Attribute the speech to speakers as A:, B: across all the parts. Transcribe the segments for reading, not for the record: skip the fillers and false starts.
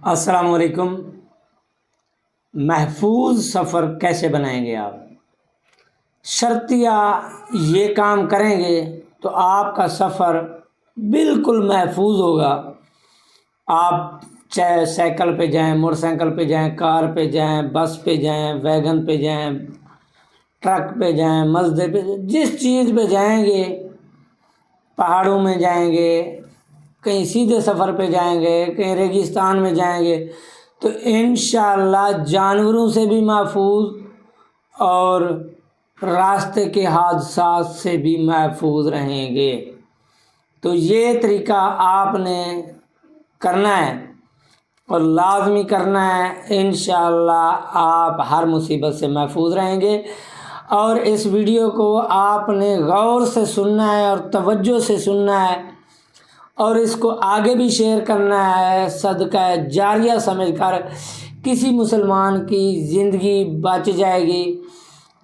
A: السلام علیکم۔ محفوظ سفر کیسے بنائیں گے آپ؟ شرطیہ یہ کام کریں گے تو آپ کا سفر بالکل محفوظ ہوگا۔ آپ چاہے سائیکل پہ جائیں، موٹر سائیکل پہ جائیں، کار پہ جائیں، بس پہ جائیں، ویگن پہ جائیں، ٹرک پہ جائیں، مزدے پہ جائیں، جس چیز پہ جائیں گے، پہاڑوں میں جائیں گے، کہیں سیدھے سفر پہ جائیں گے، کہیں ریگستان میں جائیں گے تو انشاءاللہ جانوروں سے بھی محفوظ اور راستے کے حادثات سے بھی محفوظ رہیں گے۔ تو یہ طریقہ آپ نے کرنا ہے اور لازمی کرنا ہے، انشاءاللہ آپ ہر مصیبت سے محفوظ رہیں گے۔ اور اس ویڈیو کو آپ نے غور سے سننا ہے اور توجہ سے سننا ہے اور اس کو آگے بھی شیئر کرنا ہے، صدقہ جاریہ سمجھ کر۔ کسی مسلمان کی زندگی بچ جائے گی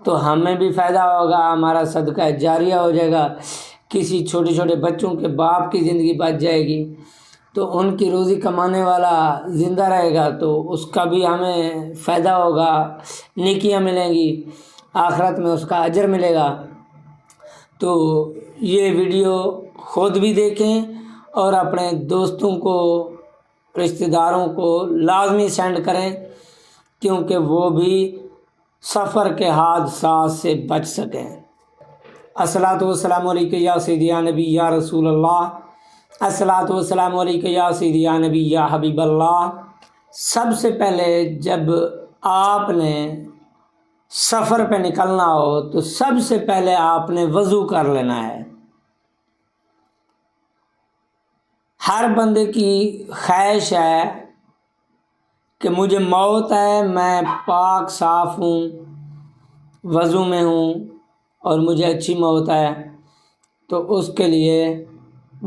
A: تو ہمیں بھی فائدہ ہوگا، ہمارا صدقہ جاریہ ہو جائے گا۔ کسی چھوٹے چھوٹے بچوں کے باپ کی زندگی بچ جائے گی تو ان کی روزی کمانے والا زندہ رہے گا تو اس کا بھی ہمیں فائدہ ہوگا، نیکیاں ملیں گی، آخرت میں اس کا اجر ملے گا۔ تو یہ ویڈیو خود بھی دیکھیں اور اپنے دوستوں کو، رشتہ داروں کو لازمی سینڈ کریں کیونکہ وہ بھی سفر کے حادثات سے بچ سکیں۔ الصلاۃ والسلام علیک یا سیدی یا نبی یا رسول اللہ، الصلاۃ والسلام علیک یا سیدی یا نبی یا حبیب اللہ۔ سب سے پہلے جب آپ نے سفر پہ نکلنا ہو تو سب سے پہلے آپ نے وضو کر لینا ہے۔ ہر بندے کی خواہش ہے کہ مجھے موت ہے، میں پاک صاف ہوں، وضو میں ہوں اور مجھے اچھی موت ہے، تو اس کے لیے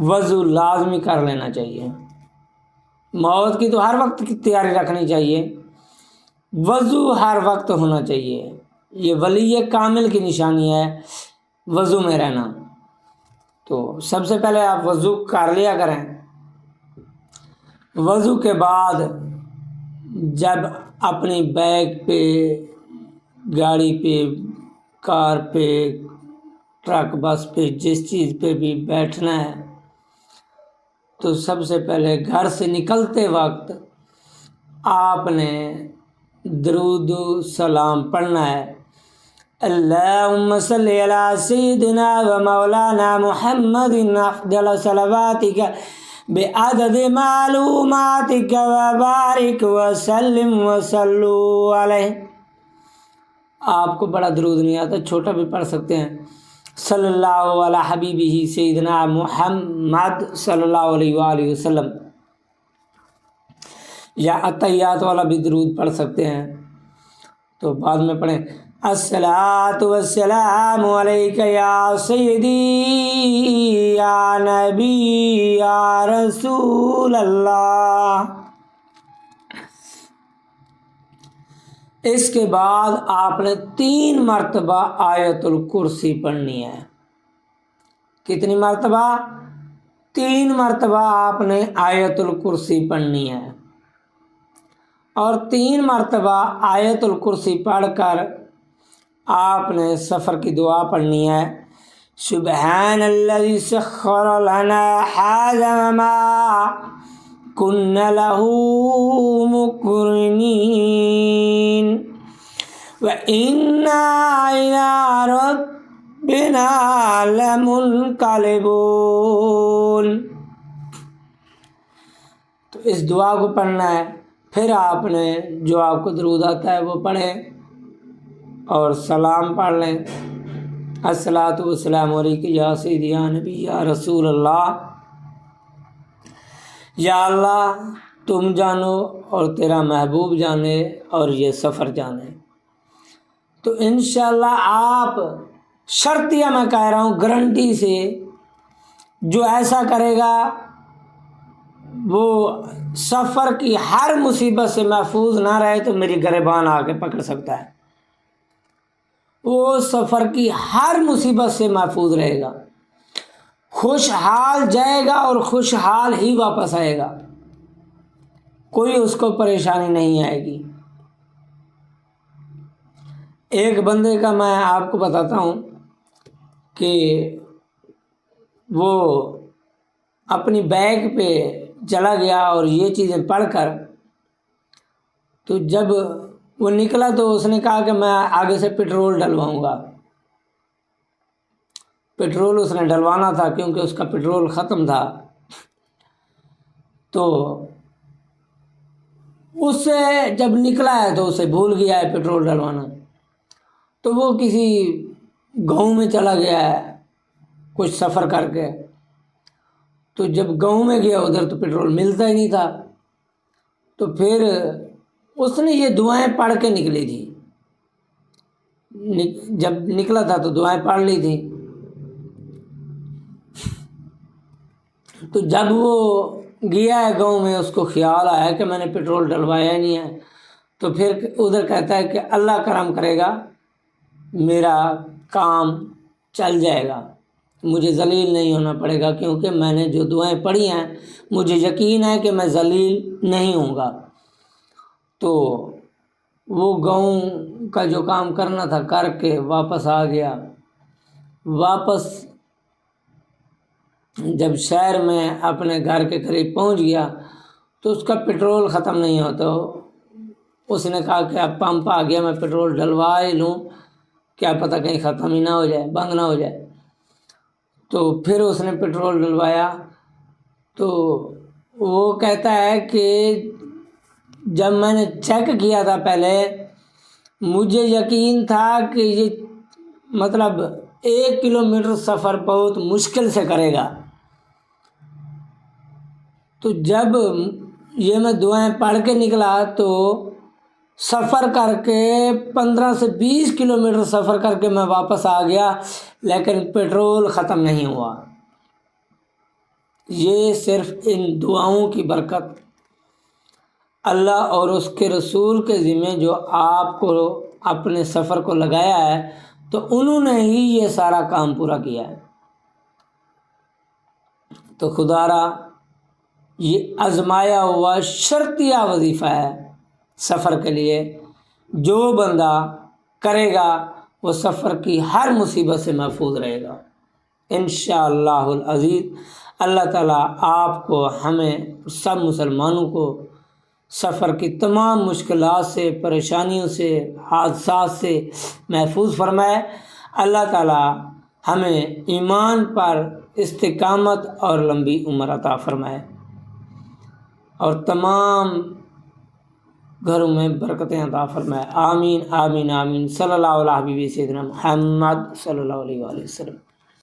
A: وضو لازمی کر لینا چاہیے۔ موت کی تو ہر وقت کی تیاری رکھنی چاہیے، وضو ہر وقت ہونا چاہیے۔ یہ ولی کامل کی نشانی ہے وضو میں رہنا۔ تو سب سے پہلے آپ وضو کر لیا کریں۔ وضو کے بعد جب اپنی بائک پہ، گاڑی پہ، کار پہ، ٹرک، بس پہ، جس چیز پہ بھی بیٹھنا ہے تو سب سے پہلے گھر سے نکلتے وقت آپ نے درود و سلام پڑھنا ہے۔ اللہم صلی علی سیدنا و مولانا محمد افضل صلواتک بعدد معلوماتک وبارک وسلم وصلو علیہ۔ آپ کو بڑا درود نہیں آتا، چھوٹا بھی پڑھ سکتے ہیں۔ صلی اللہ علی حبیبہ سیدنا محمد صلی اللہ علیہ وآلہ وسلم، یا عطیات والا بھی درود پڑھ سکتے ہیں تو بعد میں پڑھیں۔ الصلاۃ والسلام علیک یا سیدی یا نبی یا رسول اللہ۔ اس کے بعد آپ نے 3 مرتبہ آیت الکرسی پڑھنی ہے۔ کتنی مرتبہ؟ 3 مرتبہ آپ نے آیت الکرسی پڑھنی ہے اور 3 مرتبہ آیت الکرسی پڑھ کر آپ نے سفر کی دعا پڑھنی ہے۔ سبحان الذی سخر لنا ھذا وما كنا له مقرنین وإنا إلی ربنا لمنقلبون۔ تو اس دعا کو پڑھنا ہے، پھر آپ نے جو آپ کو درود آتا ہے وہ پڑھیں اور سلام پڑھ لیں۔ الصلاۃ والسلام علیک یا سیدی یا نبی یا رسول اللہ۔ یا اللہ تم جانو اور تیرا محبوب جانے اور یہ سفر جانے۔ تو انشاءاللہ آپ شرطیہ میں کہہ رہا ہوں، گارنٹی سے جو ایسا کرے گا وہ سفر کی ہر مصیبت سے محفوظ نہ رہے تو میری گریبان آ کے پکڑ سکتا ہے۔ وہ سفر کی ہر مصیبت سے محفوظ رہے گا، خوشحال جائے گا اور خوشحال ہی واپس آئے گا۔ کوئی اس کو پریشانی نہیں آئے گی۔ ایک بندے کا میں آپ کو بتاتا ہوں کہ وہ اپنی بائک پہ چلا گیا اور یہ چیزیں پڑھ کر، تو جب وہ نکلا تو اس نے کہا کہ میں آگے سے پٹرول ڈلواؤں گا۔ پٹرول اس نے ڈلوانا تھا کیونکہ اس کا پٹرول ختم تھا، تو اس سے جب نکلا ہے تو اسے بھول گیا ہے پٹرول ڈلوانا، تو وہ کسی گاؤں میں چلا گیا ہے کچھ سفر کر کے، تو جب گاؤں میں گیا ادھر تو پٹرول ملتا ہی نہیں تھا، تو پھر اس نے یہ دعائیں پڑھ کے نکلی تھی، جب نکلا تھا تو دعائیں پڑھ لی تھی، تو جب وہ گیا ہے گاؤں میں اس کو خیال آیا کہ میں نے پٹرول ڈلوایا ہی نہیں ہے، تو پھر ادھر کہتا ہے کہ اللہ کرم کرے گا، میرا کام چل جائے گا، مجھے ذلیل نہیں ہونا پڑے گا، کیونکہ میں نے جو دعائیں پڑھی ہیں مجھے یقین ہے کہ میں ذلیل نہیں ہوں گا۔ تو وہ گاؤں کا جو کام کرنا تھا کر کے واپس آ گیا۔ واپس جب شہر میں اپنے گھر کے قریب پہنچ گیا تو اس کا پٹرول ختم نہیں ہوتا، اس نے کہا کہ اب پمپ آ گیا، میں پٹرول ڈلوا ہی لوں، کیا پتہ کہیں ختم ہی نہ ہو جائے، بند نہ ہو جائے۔ تو پھر اس نے پٹرول ڈلوایا، تو وہ کہتا ہے کہ جب میں نے چیک کیا تھا پہلے مجھے یقین تھا کہ یہ مطلب 1 کلومیٹر سفر بہت مشکل سے کرے گا، تو جب یہ میں دعائیں پڑھ کے نکلا تو سفر کر کے 15 سے 20 کلومیٹر سفر کر کے میں واپس آ گیا، لیکن پٹرول ختم نہیں ہوا۔ یہ صرف ان دعاؤں کی برکت، اللہ اور اس کے رسول کے ذمہ جو آپ کو اپنے سفر کو لگایا ہے، تو انہوں نے ہی یہ سارا کام پورا کیا ہے۔ تو خدا را یہ آزمایا ہوا شرطیہ وظیفہ ہے سفر کے لیے، جو بندہ کرے گا وہ سفر کی ہر مصیبت سے محفوظ رہے گا انشاءاللہ العزیز۔ اللہ تعالیٰ آپ کو، ہمیں، سب مسلمانوں کو سفر کی تمام مشکلات سے، پریشانیوں سے، حادثات سے محفوظ فرمائے۔ اللہ تعالیٰ ہمیں ایمان پر استقامت اور لمبی عمر عطا فرمائے، اور تمام گھروں میں برکتیں عطا فرمائے۔ آمین آمین آمین۔ صلی اللہ علیہ وسلم، محمد صلی اللہ علیہ وسلم۔